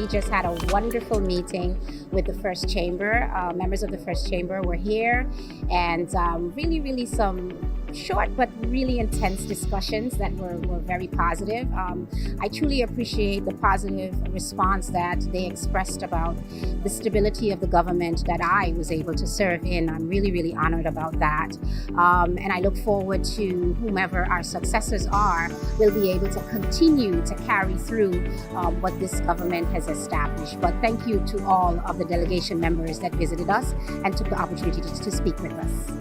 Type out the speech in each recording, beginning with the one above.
We just had a wonderful meeting with the First Chamber. Members of the First Chamber were here, and really some short but really intense discussions that were very positive. I truly appreciate the positive response that they expressed about the stability of the government that I was able to serve in. I'm really honored about that. And I look forward to whomever our successors are will be able to continue to carry through what this government has established. But thank you to all of the delegation members that visited us and took the opportunity to speak with us.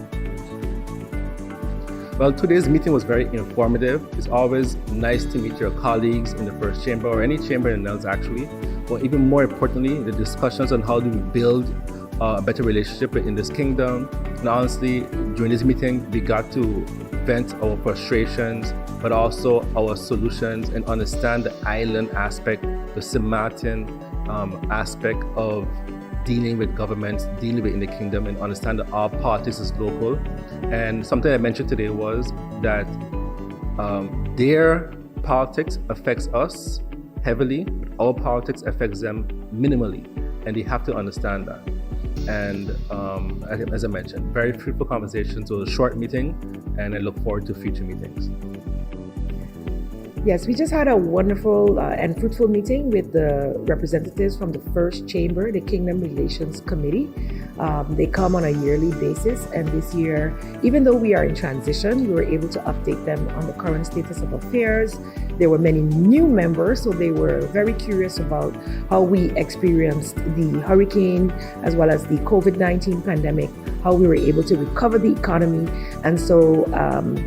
Well, today's meeting was very informative. It's always nice to meet your colleagues in the First Chamber or any chamber in NELS actually. But even more importantly, the discussions on how do we build a better relationship in this kingdom. And honestly, during this meeting, we got to vent our frustrations, but also our solutions and understand the island aspect, the Samaritan aspect of dealing with governments, dealing with in the kingdom, and understand that our politics is local. And something I mentioned today was that their politics affects us heavily, our politics affects them minimally, and they have to understand that. And as I mentioned, very fruitful conversations. So it was a short meeting, and I look forward to future meetings. Yes, we just had a wonderful and fruitful meeting with the representatives from the First Chamber, the Kingdom Relations Committee. They come on a yearly basis, and this year, even though we are in transition, we were able to update them on the current status of affairs. There were many new members, so they were very curious about how we experienced the hurricane as well as the COVID-19 pandemic, how we were able to recover the economy, and so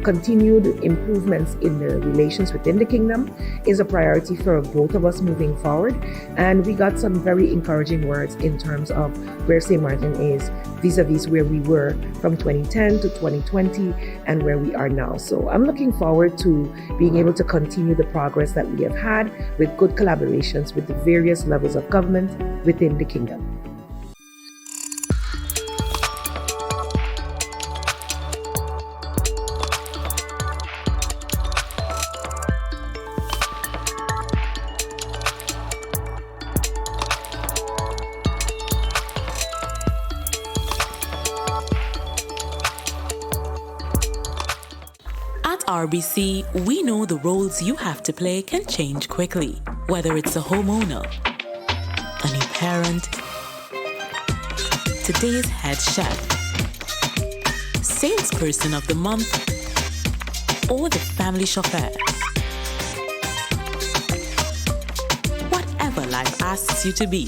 continued improvements in the relations within the kingdom is a priority for both of us moving forward. And we got some very encouraging words in terms of where St. Martin is vis-a-vis where we were from 2010 to 2020 and where we are now. So I'm looking forward to being able to continue the progress that we have had with good collaborations with the various levels of government within the kingdom. At RBC, we know the roles you have to play can change quickly. Whether it's a homeowner, a new parent, today's head chef, salesperson of the month, or the family chauffeur. Whatever life asks you to be,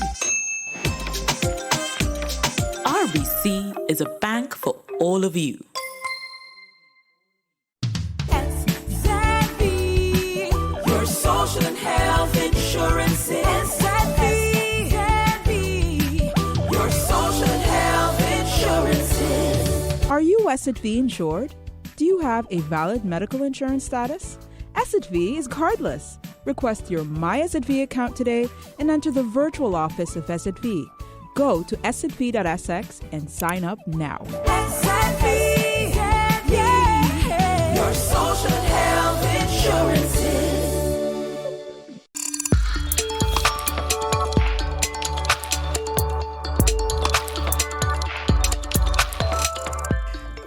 RBC is a bank for all of you. Social and health insurance is SXM. Your social and health insurances. Are you SXM insured? Do you have a valid medical insurance status? SXM is cardless. Request your My SXM account today and enter the virtual office of SXM. Go to sxv.sx and sign up now. SXM, yeah. Your social and health insurances.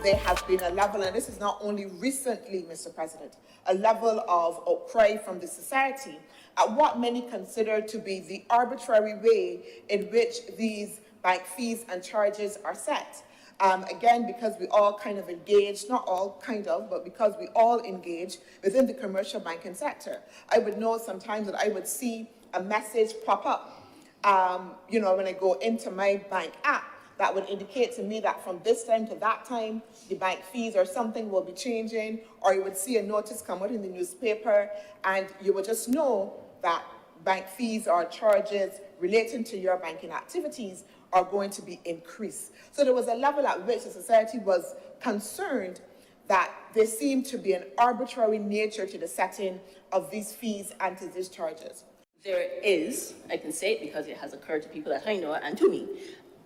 There has been a level, and this is not only recently, Mr. President, a level of outcry from the society at what many consider to be the arbitrary way in which these bank fees and charges are set. Again, because we all kind of engage, not all kind of, but because we all engage within the commercial banking sector. I would know sometimes that I would see a message pop up, when I go into my bank app, that would indicate to me that from this time to that time, the bank fees or something will be changing, or you would see a notice come out in the newspaper, and you would just know that bank fees or charges relating to your banking activities are going to be increased. So there was a level at which the society was concerned that there seemed to be an arbitrary nature to the setting of these fees and to these charges. There is, I can say it because it has occurred to people that I know and to me,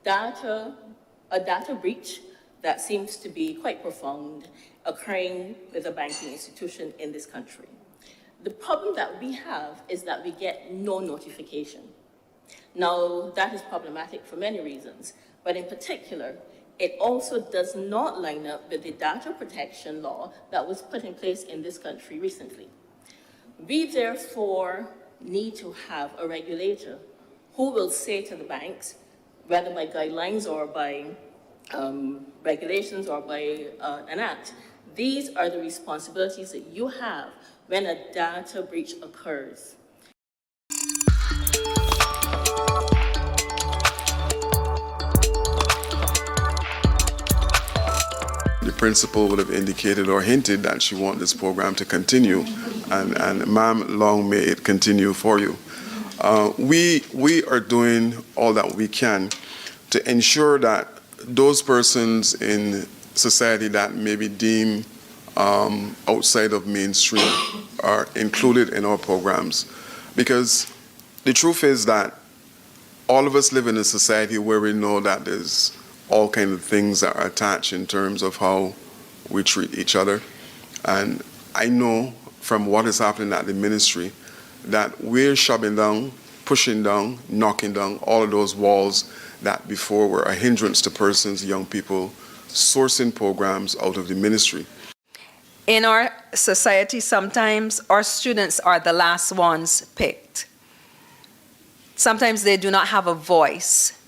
a data breach that seems to be quite profound occurring with a banking institution in this country. The problem that we have is that we get no notification. Now, that is problematic for many reasons, but in particular, it also does not line up with the data protection law that was put in place in this country recently. We therefore need to have a regulator who will say to the banks, whether by guidelines or by regulations or by an act, these are the responsibilities that you have when a data breach occurs. The principal would have indicated or hinted that she wants this program to continue, and ma'am, long may it continue for you. We are doing all that we can to ensure that those persons in society that may be deemed outside of mainstream are included in our programs. Because the truth is that all of us live in a society where we know that there's all kinds of things that are attached in terms of how we treat each other. And I know from what is happening at the ministry that we're shoving down, pushing down, knocking down all of those walls that before were a hindrance to persons, young people, sourcing programs out of the ministry. In our society, sometimes our students are the last ones picked. Sometimes they do not have a voice.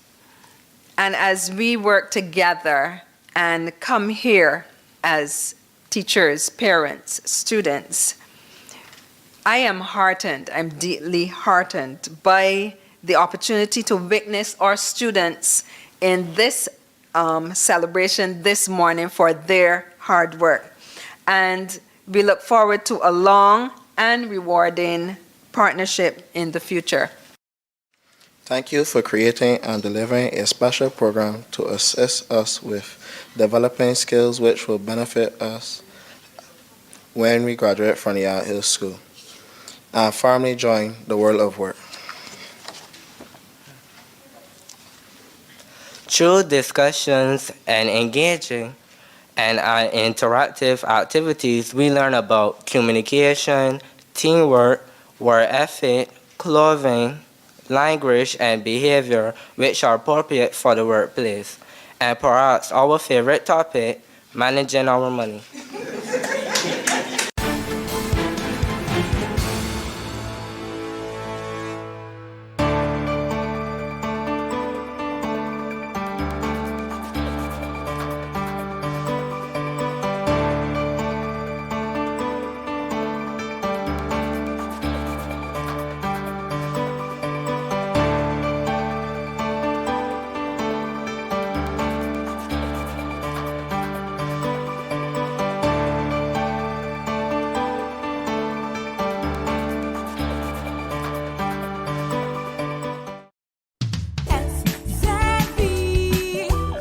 And as we work together and come here as teachers, parents, students, I am heartened, I'm deeply heartened by the opportunity to witness our students in this celebration this morning for their hard work. And we look forward to a long and rewarding partnership in the future. Thank you for creating and delivering a special program to assist us with developing skills which will benefit us when we graduate from the Yale Hill School and firmly join the world of work. Through discussions and engaging and interactive activities, we learn about communication, teamwork, work ethic, clothing, language, and behavior which are appropriate for the workplace. And perhaps our favorite topic, managing our money.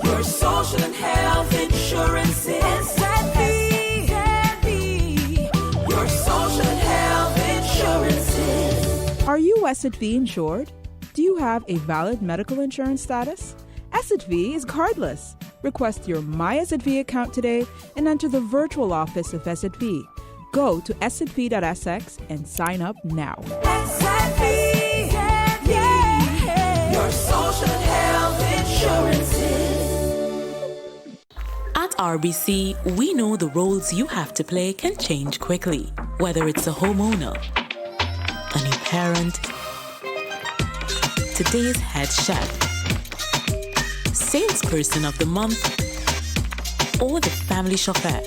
Your social and health insurance is your social and health insurance. Are you SXV insured? Do you have a valid medical insurance status? SXV is cardless. Request your My SXV account today and enter the virtual office of SXV. Go to sxv.sx and sign up now. Your social and health insurances. At RBC, we know the roles you have to play can change quickly. Whether it's a homeowner, a new parent, today's head chef, salesperson of the month, or the family chauffeur.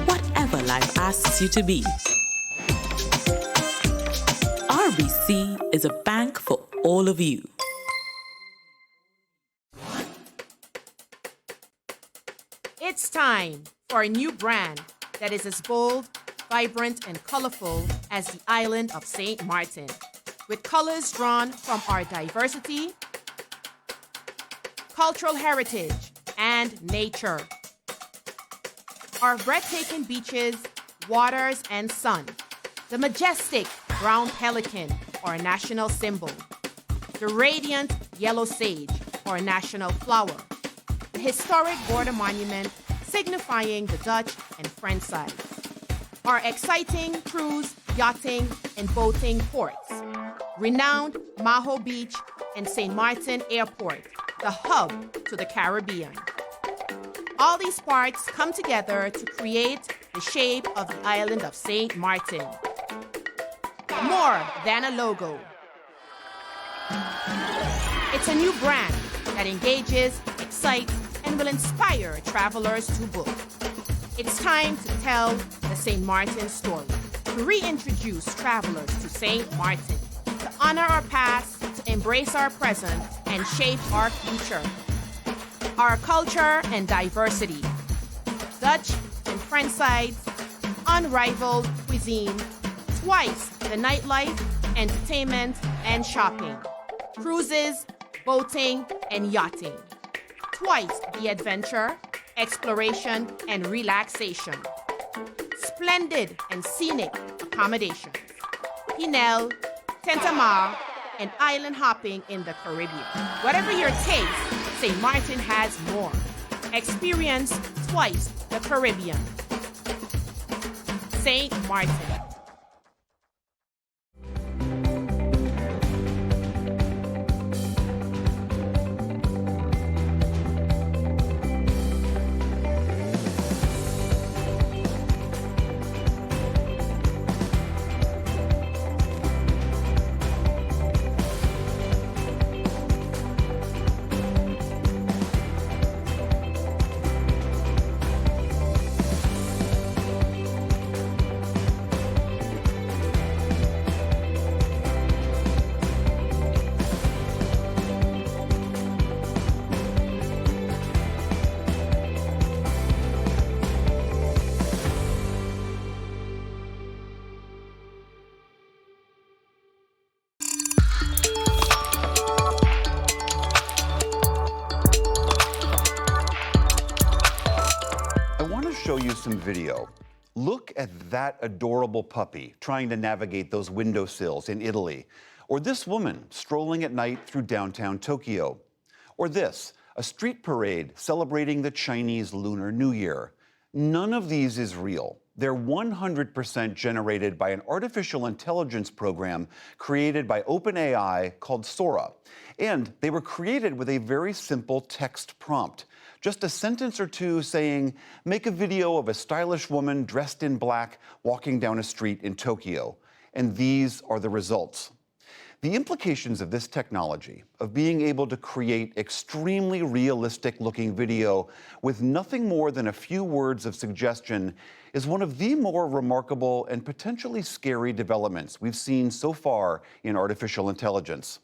Whatever life asks you to be, RBC is a bank for all of you. It's time for a new brand that is as bold, vibrant, and colorful as the island of St. Martin, with colors drawn from our diversity, cultural heritage, and nature. Our breathtaking beaches, waters, and sun, the majestic brown pelican, our national symbol, the radiant yellow sage, our national flower, the historic border monument signifying the Dutch and French side, our exciting cruise yachting, and boating ports. Renowned Maho Beach and St. Martin Airport, the hub to the Caribbean. All these parts come together to create the shape of the island of St. Martin. More than a logo. It's a new brand that engages, excites, and will inspire travelers to book. It's time to tell the St. Martin story, to reintroduce travelers to St. Martin, to honor our past, to embrace our present, and shape our future. Our culture and diversity, Dutch and French sides, unrivaled cuisine, twice the nightlife, entertainment, and shopping, cruises, boating, and yachting, twice the adventure, exploration, and relaxation, splendid and scenic accommodations, Pinel, Tentamar, and island hopping in the Caribbean. Whatever your taste, St. Martin has more. Experience twice the Caribbean. St. Martin. Show you some video. Look at that adorable puppy trying to navigate those windowsills in Italy. Or this woman strolling at night through downtown Tokyo. Or this, a street parade celebrating the Chinese Lunar New Year. None of these is real. They're 100% generated by an artificial intelligence program created by OpenAI called Sora. And they were created with a very simple text prompt. Just a sentence or two saying, make a video of a stylish woman dressed in black walking down a street in Tokyo. And these are the results. The implications of this technology, of being able to create extremely realistic looking video with nothing more than a few words of suggestion, is one of the more remarkable and potentially scary developments we've seen so far in artificial intelligence.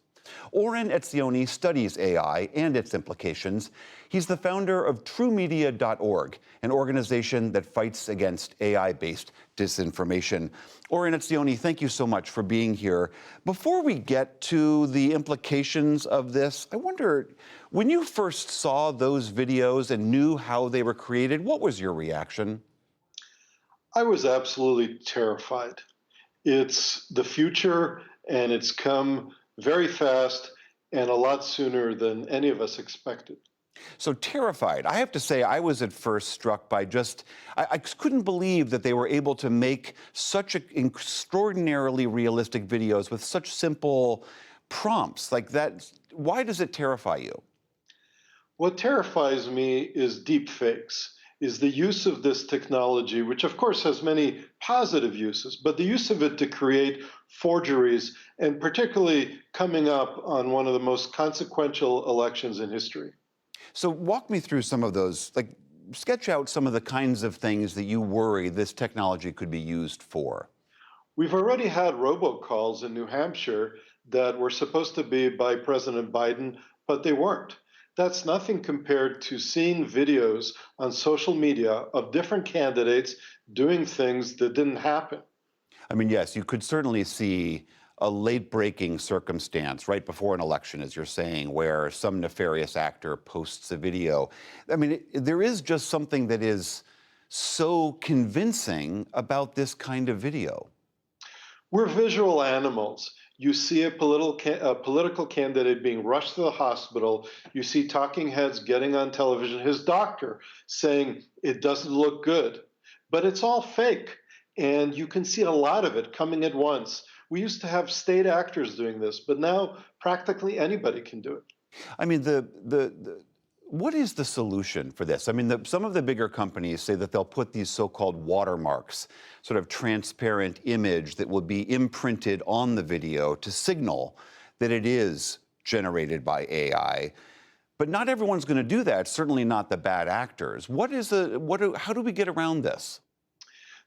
Oren Etzioni studies AI and its implications. He's the founder of TrueMedia.org, an organization that fights against AI-based disinformation. Oren Etzioni, thank you so much for being here. Before we get to the implications of this, I wonder, when you first saw those videos and knew how they were created, what was your reaction? I was absolutely terrified. It's the future, and it's come very fast and a lot sooner than any of us expected. So terrified. I have to say, I was at first struck by I couldn't believe that they were able to make such extraordinarily realistic videos with such simple prompts like that. Why does it terrify you? What terrifies me is deep fakes, is the use of this technology, which of course has many positive uses, but the use of it to create forgeries, and particularly coming up on one of the most consequential elections in history. So walk me through some of those, like sketch out some of the kinds of things that you worry this technology could be used for. We've already had robocalls in New Hampshire that were supposed to be by President Biden, but they weren't. That's nothing compared to seeing videos on social media of different candidates doing things that didn't happen. I mean, yes, you could certainly see a late-breaking circumstance right before an election, as you're saying, where some nefarious actor posts a video. I mean, there is just something that is so convincing about this kind of video. We're visual animals. You see a political candidate being rushed to the hospital. You see talking heads getting on television, his doctor saying it doesn't look good. But it's all fake. And you can see a lot of it coming at once. We used to have state actors doing this, but now practically anybody can do it. I mean, what is the solution for this? I mean, some of the bigger companies say that they'll put these so-called watermarks, sort of transparent image that will be imprinted on the video to signal that it is generated by AI. But not everyone's going to do that, certainly not the bad actors. How do we get around this?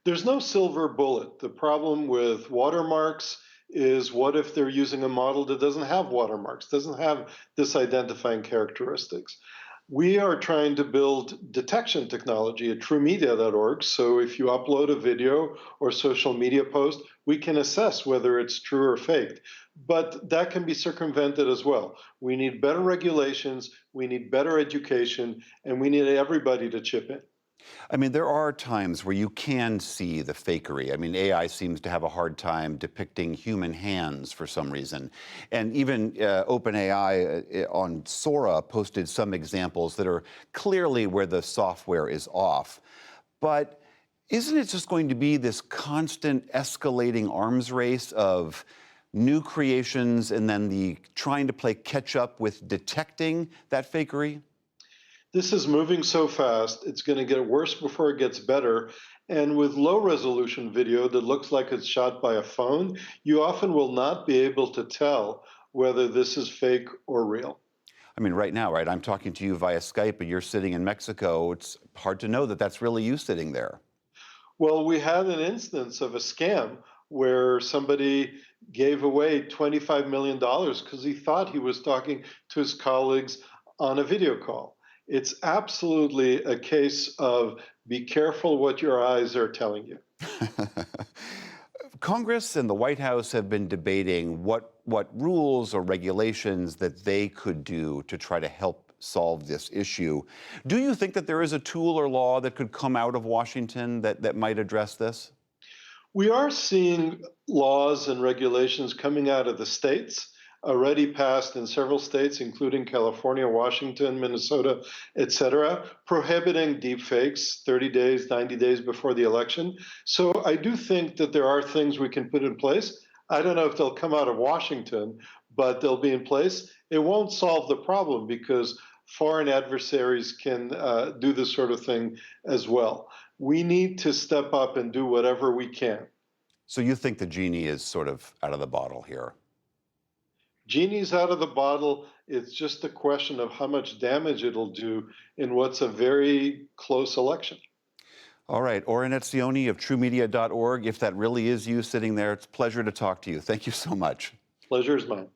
There's no silver bullet. The problem with watermarks is, what if they're using a model that doesn't have watermarks, doesn't have this identifying characteristics? We are trying to build detection technology at truemedia.org. So if you upload a video or social media post, we can assess whether it's true or fake. But that can be circumvented as well. We need better regulations, we need better education, and we need everybody to chip in. I mean, there are times where you can see the fakery. I mean, AI seems to have a hard time depicting human hands for some reason. And even OpenAI on Sora posted some examples that are clearly where the software is off. But isn't it just going to be this constant escalating arms race of new creations and then the trying to play catch up with detecting that fakery? This is moving so fast, it's going to get worse before it gets better. And with low resolution video that looks like it's shot by a phone, you often will not be able to tell whether this is fake or real. I mean, right now, right, I'm talking to you via Skype and you're sitting in Mexico. It's hard to know that that's really you sitting there. Well, we had an instance of a scam where somebody gave away $25 million because he thought he was talking to his colleagues on a video call. It's absolutely a case of be careful what your eyes are telling you. Congress and the White House have been debating what rules or regulations that they could do to try to help solve this issue. Do you think that there is a tool or law that could come out of Washington that might address this? We are seeing laws and regulations coming out of the states, already passed in several states, including California, Washington, Minnesota, etc., prohibiting deepfakes 30 days, 90 days before the election. So I do think that there are things we can put in place. I don't know if they'll come out of Washington, but they'll be in place. It won't solve the problem because foreign adversaries can do this sort of thing as well. We need to step up and do whatever we can. So you think the genie is sort of out of the bottle here? Genie's out of the bottle. It's just a question of how much damage it'll do in what's a very close election. All right, Oren Etzioni of truemedia.org. If that really is you sitting there, it's a pleasure to talk to you. Thank you so much. Pleasure is mine.